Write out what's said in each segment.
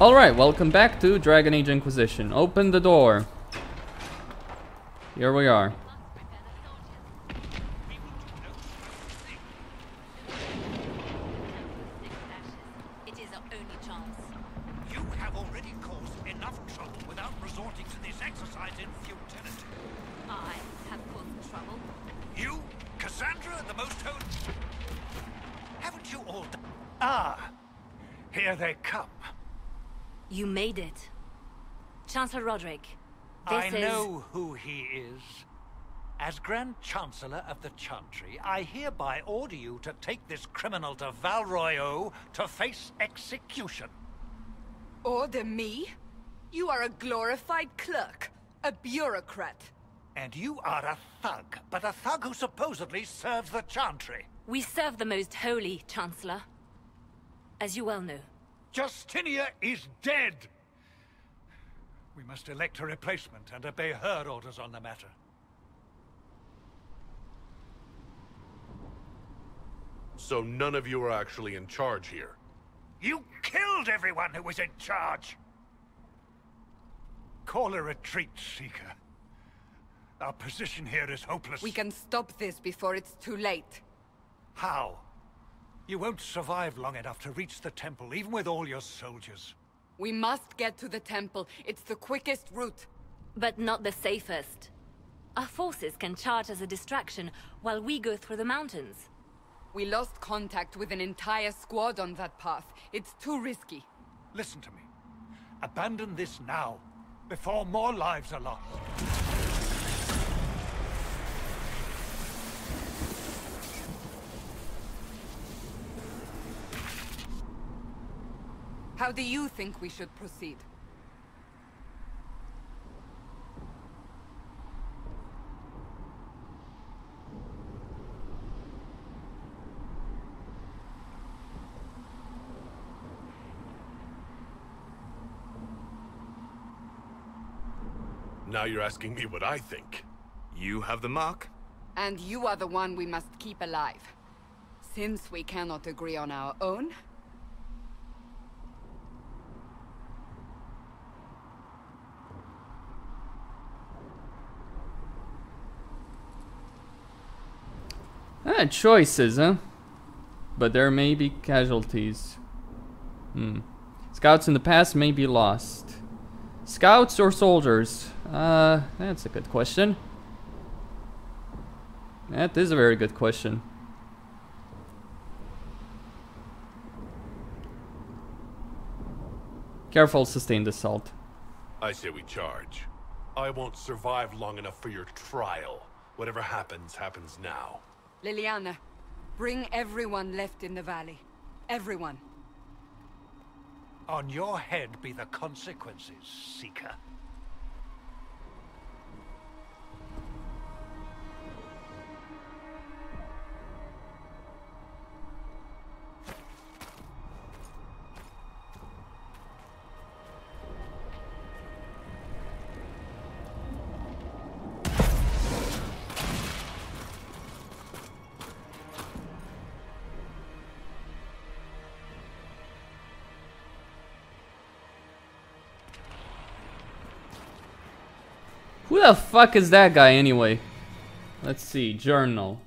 Alright, welcome back to Dragon Age Inquisition. Open the door. Here we are. It is our only chance. You have already caused enough trouble without resorting to this exercise in futility. I have caused trouble. You, Cassandra, the most holy... Haven't you all done... Ah, here they come. You made it. Chancellor Roderick, I know who he is. As Grand Chancellor of the Chantry, I hereby order you to take this criminal to Valroyo to face execution. Order me? You are a glorified clerk, a bureaucrat. And you are a thug, but a thug who supposedly serves the Chantry. We serve the most holy, Chancellor. As you well know. Justinia is dead! We must elect a replacement and obey her orders on the matter. So none of you are actually in charge here? You killed everyone who was in charge! Call a retreat, Seeker. Our position here is hopeless. We can stop this before it's too late. How? You won't survive long enough to reach the temple, even with all your soldiers. We must get to the temple. It's the quickest route. But not the safest. Our forces can charge as a distraction while we go through the mountains. We lost contact with an entire squad on that path. It's too risky. Listen to me. Abandon this now, before more lives are lost. How do you think we should proceed? Now you're asking me what I think. You have the mark? And you are the one we must keep alive. Since we cannot agree on our own, Choices, huh? But there may be casualties. Scouts in the past may be lost. Scouts or soldiers? That's a good question. That is a very good question. Careful, sustained assault. I say we charge. I won't survive long enough for your trial. Whatever happens, happens now. Liliana, bring everyone left in the valley. Everyone. On your head be the consequences, Seeker. Who the fuck is that guy anyway? Let's see, journal.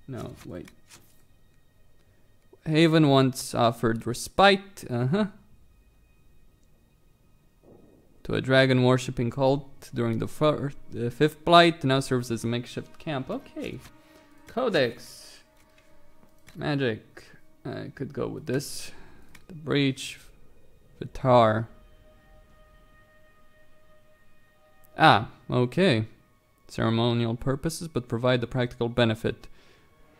No, wait. Haven once offered respite, to a dragon worshipping cult during the fifth blight, now serves as a makeshift camp. Okay. Codex. Magic. I could go with this. The breach. Vitar. Ah, okay. Ceremonial purposes, but provide the practical benefit.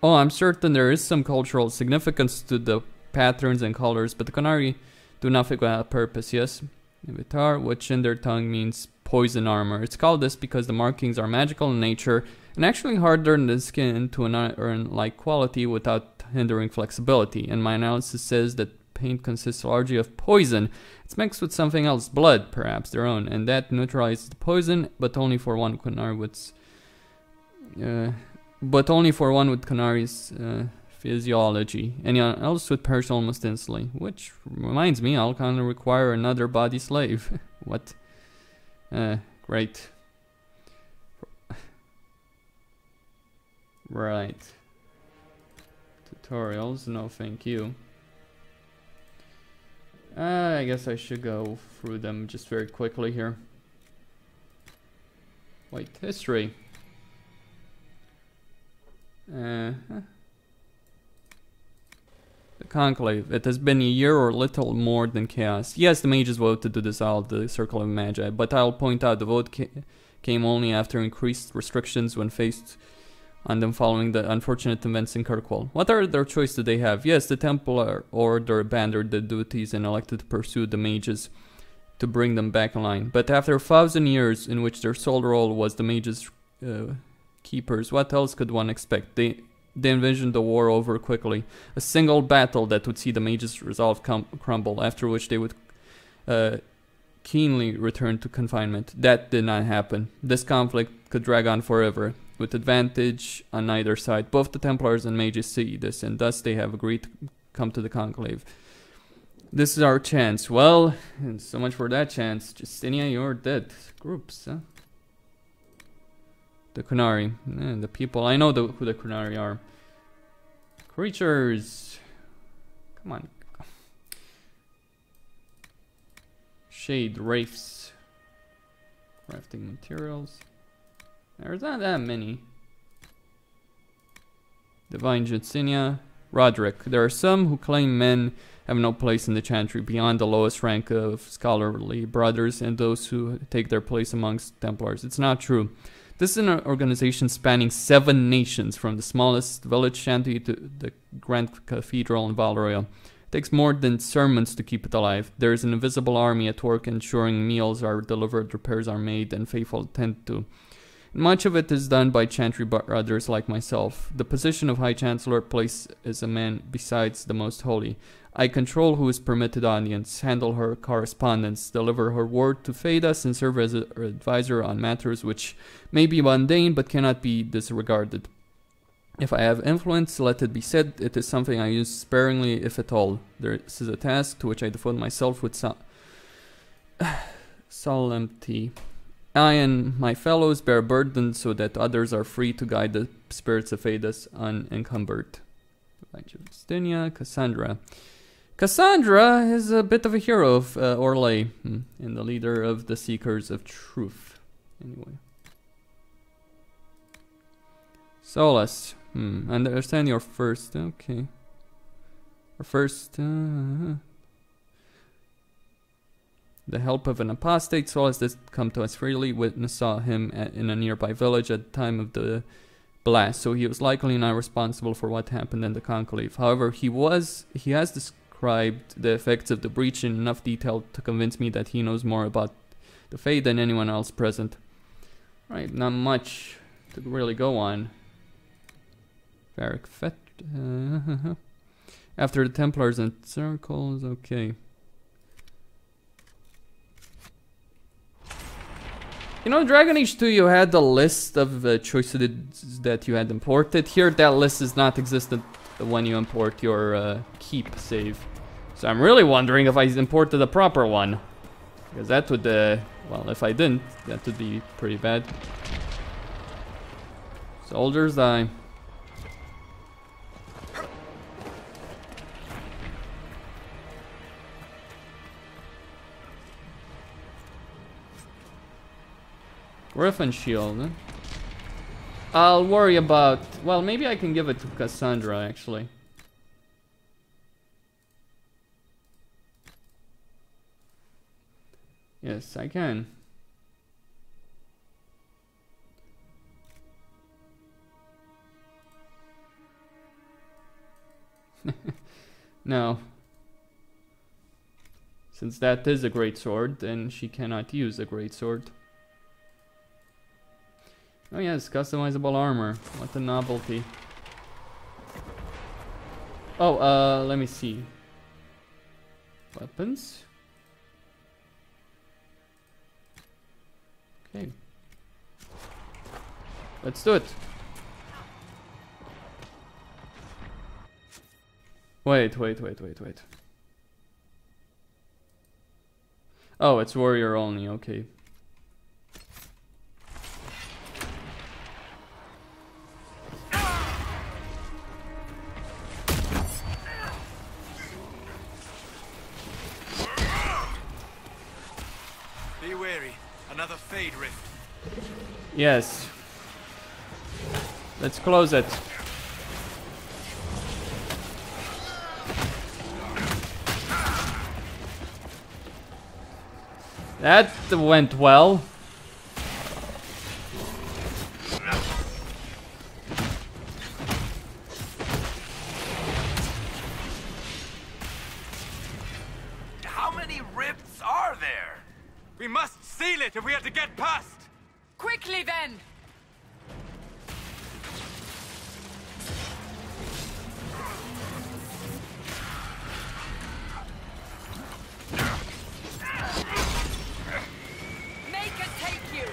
Oh, I'm certain there is some cultural significance to the patterns and colors, but the Qunari do nothing without purpose, yes? Vitar, which in their tongue means poison armor. It's called this because the markings are magical in nature and actually harden the skin to an iron-like quality without hindering flexibility. And my analysis says that paint consists largely of poison. It's mixed with something else, blood, perhaps their own, and that neutralizes the poison, but only for one Qunari with Qunari's Physiology. Anyone else would perish almost instantly. Which reminds me, I'll kind of require another body slave. What? Great. Right. Tutorials, no thank you. I guess I should go through them just very quickly here. Wait, history. The Conclave. It has been a year or little more than chaos. Yes, the mages voted to dissolve the Circle of Magi, but I'll point out the vote came only after increased restrictions when faced on them following the unfortunate events in Kirkwall. What other choice did they have? Yes, the Templar Order abandoned their duties and elected to pursue the mages to bring them back in line. But after 1,000 years in which their sole role was the mages' keepers, what else could one expect? They envisioned the war over quickly. A single battle that would see the mages' resolve crumble, after which they would keenly return to confinement. That did not happen. This conflict could drag on forever, with advantage on neither side. Both the Templars and mages see this, and thus they have agreed to come to the Conclave. This is our chance. Well, and so much for that chance. Justinia, you're dead. Groups, huh? The Kunari. The people. I know who the Kunari are. Creatures. Come on. Shade, wraiths. Crafting materials. There's not that many. Divine Justinia. Roderick. There are some who claim men have no place in the Chantry beyond the lowest rank of scholarly brothers and those who take their place amongst Templars. It's not true. This is an organization spanning 7 nations, from the smallest village shanty to the Grand Cathedral in Valroya. It takes more than sermons to keep it alive. There is an invisible army at work ensuring meals are delivered, repairs are made, and faithful attended to. Much of it is done by Chantry brothers like myself. The position of High Chancellor places a man besides the Most Holy. I control who is permitted audience, handle her correspondence, deliver her word to Fedas, and serve as her advisor on matters which may be mundane but cannot be disregarded. If I have influence, let it be said, it is something I use sparingly, if at all. This is a task to which I devote myself with solemnity. I and my fellows bear burden so that others are free to guide the spirits of Fedas unencumbered. Justinia, Cassandra. Cassandra is a bit of a hero of Orlais, and the leader of the Seekers of Truth. Anyway. Solus. Understand your first. Okay. Our first. The help of an apostate. Solus did come to us freely. Witness saw him in a nearby village at the time of the blast, so he was likely not responsible for what happened in the Conclave. However, he has described the effects of the breach in enough detail to convince me that he knows more about the fate than anyone else present. Right, not much to really go on. Varric Fett. After the Templars and Circles, okay. You know, Dragon Age 2, you had the list of choices that you had imported. Here, that list is not existent when you import your keep save. So I'm really wondering if I imported the proper one. Because that would, well, if I didn't, that would be pretty bad. Soldiers die. Griffin Shield. Huh? I'll worry about... Well, maybe I can give it to Cassandra, actually. Yes, I can. No. Since that is a great sword, then she cannot use a great sword. Oh yes, customizable armor. What a novelty. Oh, let me see. Weapons. Okay. Let's do it. Wait. Oh, it's warrior only, okay. Be wary. Another Fade Rift. Yes. Let's close it. That went well. How many rifts are there? We must seal it if we are to get past. Quickly then! Make it take you!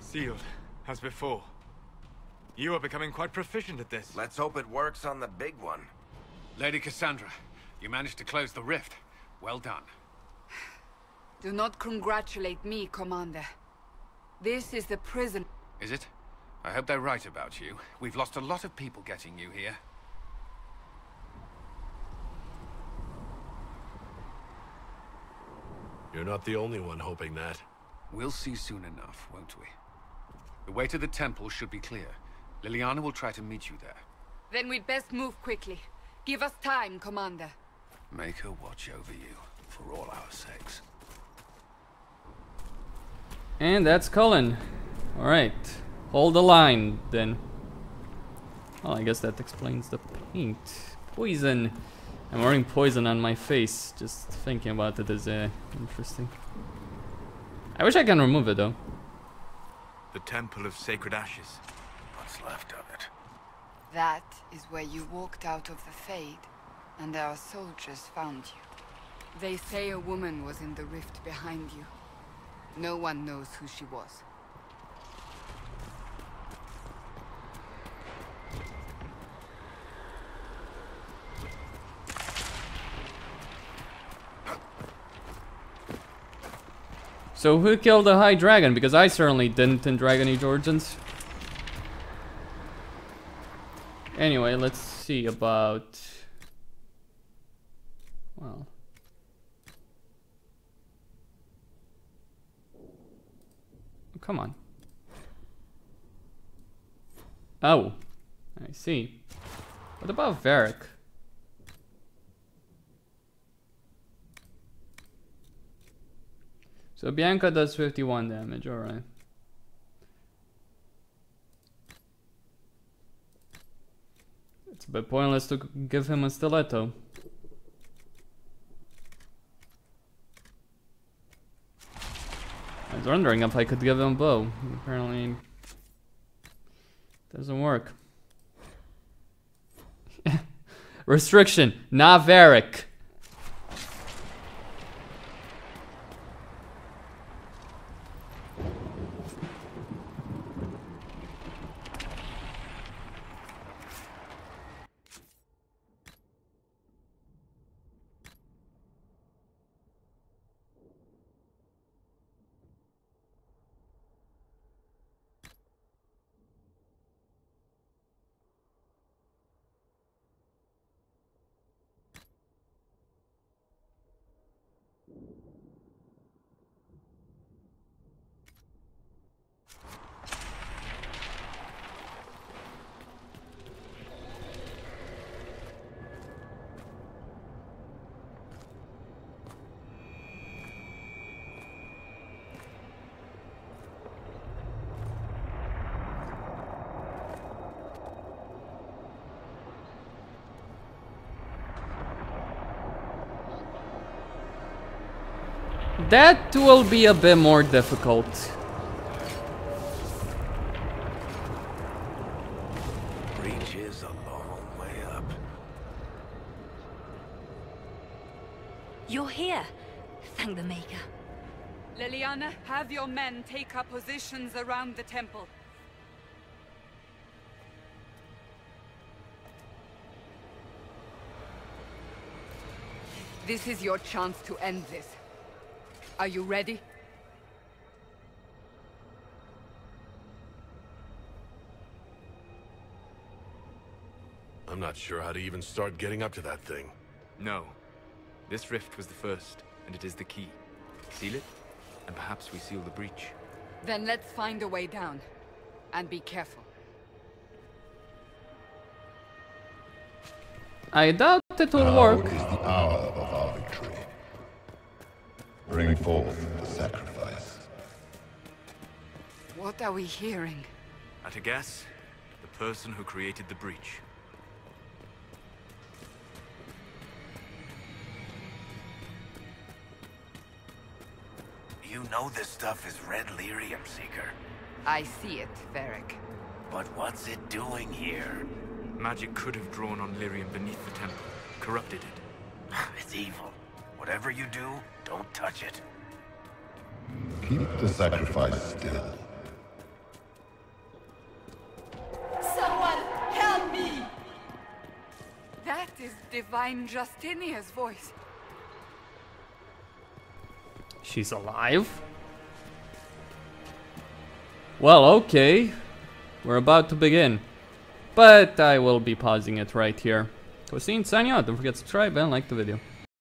Sealed, as before. You are becoming quite proficient at this. Let's hope it works on the big one. Lady Cassandra, you managed to close the rift. Well done. Do not congratulate me, Commander. This is the prison. Is it? I hope they're right about you. We've lost a lot of people getting you here. You're not the only one hoping that. We'll see soon enough, won't we? The way to the temple should be clear. Liliana will try to meet you there. Then we'd best move quickly. Give us time, Commander. Make her watch over you, for all our sakes. And that's Cullen. Alright. Hold the line, then. Well, I guess that explains the paint. Poison. I'm wearing poison on my face. Just thinking about it is interesting. I wish I can remove it, though. The Temple of Sacred Ashes. What's left of it? That is where you walked out of the Fade, and our soldiers found you. They say a woman was in the rift behind you. No one knows who she was. So who killed the High Dragon? Because I certainly didn't in Dragon Age Origins. Anyway, let's see about... Well... Oh, come on. Oh, I see. What about Varric? So Bianca does 51 damage, alright. It's a bit pointless to give him a stiletto. I was wondering if I could give him a bow. Apparently, doesn't work. Restriction, not Varric. That will be a bit more difficult. breach is a long way up. You're here. Thank the Maker. Liliana, have your men take up positions around the temple. This is your chance to end this. Are you ready? I'm not sure how to even start getting up to that thing. No. This rift was the first, and it is the key. Seal it, and perhaps we seal the breach. Then let's find a way down. And be careful. I doubt it will Now work. is the hour of our victory. Bring forth the sacrifice. What are we hearing? At a guess, the person who created the breach. You know this stuff is red lyrium, Seeker. I see it, Varric. But what's it doing here? Magic could have drawn on lyrium beneath the temple, corrupted it. It's evil. Whatever you do, don't touch it. Keep the sacrifice still. Someone help me! That is Divine Justinia's voice. She's alive? Well, okay. We're about to begin. But I will be pausing it right here. Costin signing out. Don't forget to subscribe and like the video.